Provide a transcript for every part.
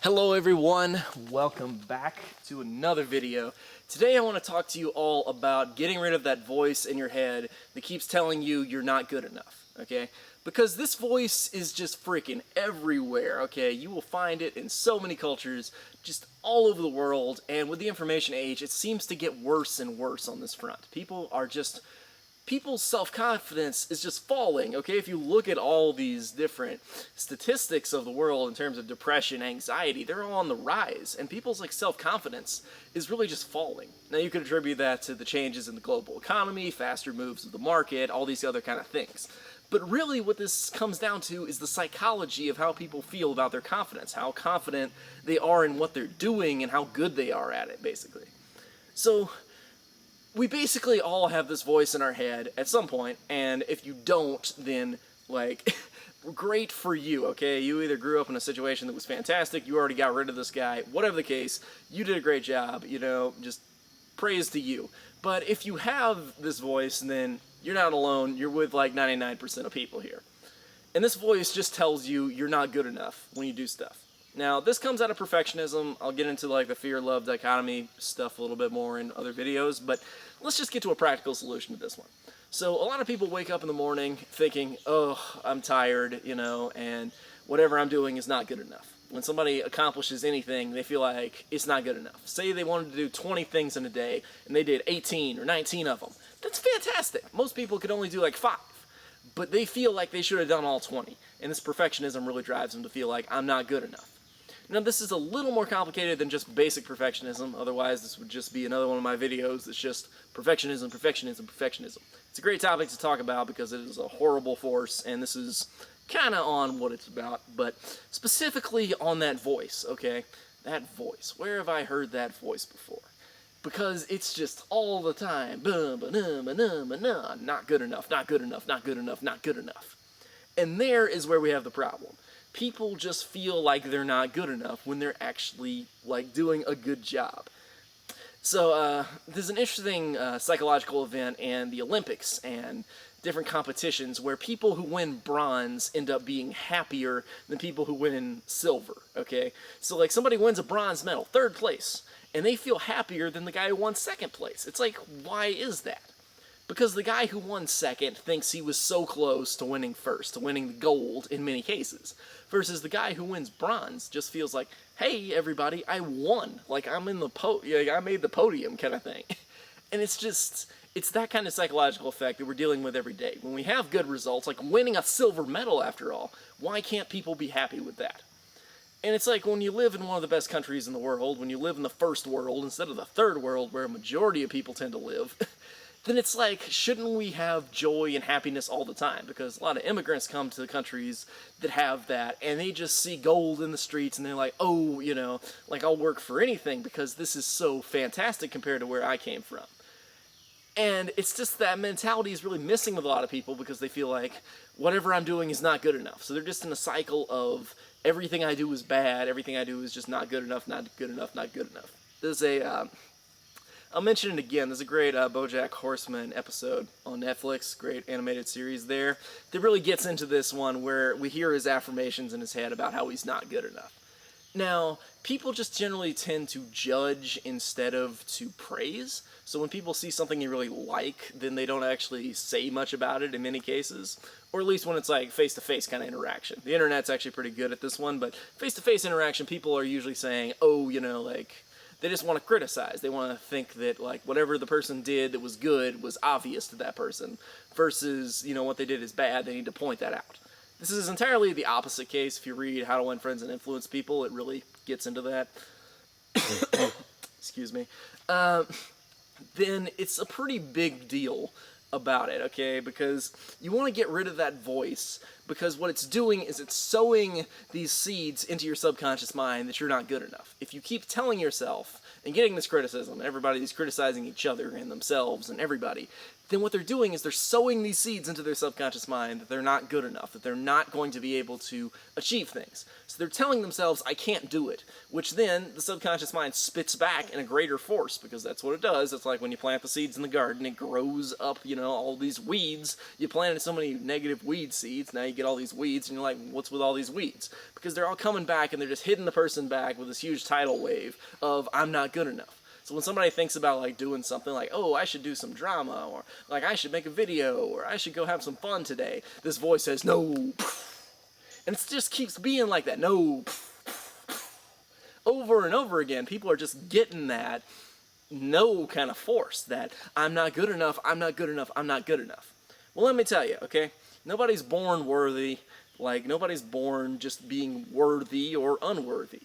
Hello everyone, welcome back to another video. Today I want to talk to you all about getting rid of that voice in your head that keeps telling you you're not good enough, okay? Because this voice is just freaking everywhere, okay? You will find it in so many cultures, just all over the world, and with the information age, it seems to get worse and worse on this front. People's self-confidence is just falling, okay? If you look at all these different statistics of the world in terms of depression, anxiety, they're all on the rise, and people's self-confidence is really just falling. Now you could attribute that to the changes in the global economy, faster moves of the market, all these other kind of things. But really what this comes down to is the psychology of how people feel about their confidence, how confident they are in what they're doing and how good they are at it, basically. So we basically all have this voice in our head at some point, and if you don't, then, great for you, okay? You either grew up in a situation that was fantastic, you already got rid of this guy, whatever the case, you did a great job, just praise to you. But if you have this voice, then you're not alone, you're with 99% of people here. And this voice just tells you you're not good enough when you do stuff. Now, this comes out of perfectionism. I'll get into the fear-love dichotomy stuff a little bit more in other videos, but let's just get to a practical solution to this one. So a lot of people wake up in the morning thinking, oh, I'm tired, and whatever I'm doing is not good enough. When somebody accomplishes anything, they feel like it's not good enough. Say they wanted to do 20 things in a day, and they did 18 or 19 of them. That's fantastic. Most people could only do 5. But they feel like they should have done all 20. And this perfectionism really drives them to feel like I'm not good enough. Now, this is a little more complicated than just basic perfectionism. Otherwise, this would just be another one of my videos that's just perfectionism, perfectionism, perfectionism. It's a great topic to talk about because it is a horrible force, and this is kind of on what it's about, but specifically on that voice, okay? That voice. Where have I heard that voice before? Because it's just all the time, not good enough, not good enough, not good enough, not good enough. And there is where we have the problem. People just feel like they're not good enough when they're actually doing a good job. So there's an interesting psychological event in the Olympics and different competitions where people who win bronze end up being happier than people who win silver, okay? So somebody wins a bronze medal, 3rd place, and they feel happier than the guy who won 2nd place. It's why is that? Because the guy who won 2nd thinks he was so close to winning 1st, to winning the gold in many cases. Versus the guy who wins bronze just feels like, hey, everybody, I won. I'm in the I made the podium kind of thing. And it's that kind of psychological effect that we're dealing with every day. When we have good results, like winning a silver medal after all, why can't people be happy with that? And it's when you live in one of the best countries in the world, when you live in the first world instead of the third world where a majority of people tend to live, then it's shouldn't we have joy and happiness all the time? Because a lot of immigrants come to countries that have that, and they just see gold in the streets, and they're like, oh, I'll work for anything because this is so fantastic compared to where I came from. And it's just that mentality is really missing with a lot of people because they feel like whatever I'm doing is not good enough. So they're just in a cycle of everything I do is bad, everything I do is just not good enough, not good enough, not good enough. There's I'll mention it again. There's a great BoJack Horseman episode on Netflix, great animated series there, that really gets into this one where we hear his affirmations in his head about how he's not good enough. Now, people just generally tend to judge instead of to praise. So when people see something they really like, then they don't actually say much about it in many cases. Or at least when it's face-to-face kind of interaction. The internet's actually pretty good at this one, but face-to-face interaction, people are usually saying, oh, they just want to criticize. They want to think that whatever the person did that was good was obvious to that person versus, what they did is bad. They need to point that out. This is entirely the opposite case. If you read How to Win Friends and Influence People, it really gets into that. Excuse me. Then it's a pretty big deal about it, okay? Because you want to get rid of that voice because what it's doing is it's sowing these seeds into your subconscious mind that you're not good enough. If you keep telling yourself and getting this criticism, everybody's criticizing each other and themselves and everybody, then what they're doing is they're sowing these seeds into their subconscious mind that they're not good enough, that they're not going to be able to achieve things. So they're telling themselves, I can't do it, which then the subconscious mind spits back in a greater force, because that's what it does. It's like when you plant the seeds in the garden, it grows up, all these weeds. You planted so many negative weed seeds, now you get all these weeds, and you're like, what's with all these weeds? Because they're all coming back, and they're just hitting the person back with this huge tidal wave of, I'm not good enough. So when somebody thinks about like doing something like, oh, I should do some drama, or like I should make a video, or I should go have some fun today, this voice says, no. And it just keeps being like that, no. Over and over again, people are just getting that no kind of force, that I'm not good enough, I'm not good enough, I'm not good enough. Well, let me tell you, okay? Nobody's born worthy, like nobody's born just being worthy or unworthy.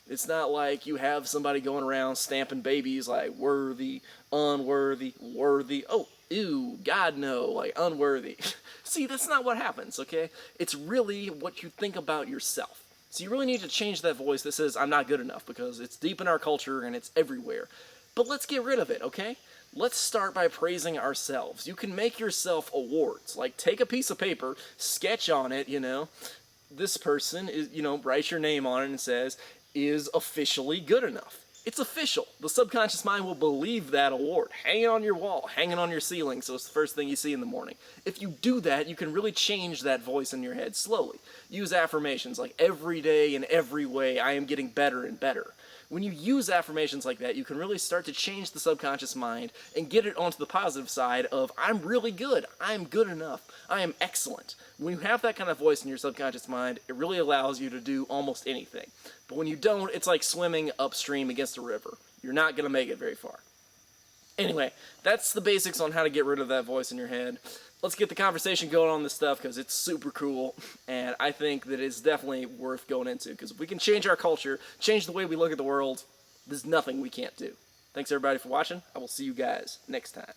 It's not like you have somebody going around stamping babies like worthy, unworthy, worthy. Oh, ew, God no, like unworthy. See, that's not what happens, okay? It's really what you think about yourself. So you really need to change that voice that says, I'm not good enough, because it's deep in our culture and it's everywhere. But let's get rid of it, okay? Let's start by praising ourselves. You can make yourself awards. Like, take a piece of paper, sketch on it, this person is, write your name on it and says, is officially good enough. It's official. The subconscious mind will believe that award. Hang it on your wall, hang it on your ceiling, so it's the first thing you see in the morning. If you do that, you can really change that voice in your head slowly. Use affirmations like every day in every way I am getting better and better. When you use affirmations like that, you can really start to change the subconscious mind and get it onto the positive side of, I'm really good, I'm good enough, I am excellent. When you have that kind of voice in your subconscious mind, it really allows you to do almost anything. But when you don't, it's like swimming upstream against a river. You're not going to make it very far. Anyway, that's the basics on how to get rid of that voice in your head. Let's get the conversation going on this stuff, because it's super cool, and I think that it's definitely worth going into, because if we can change our culture, change the way we look at the world, there's nothing we can't do. Thanks everybody for watching. I will see you guys next time.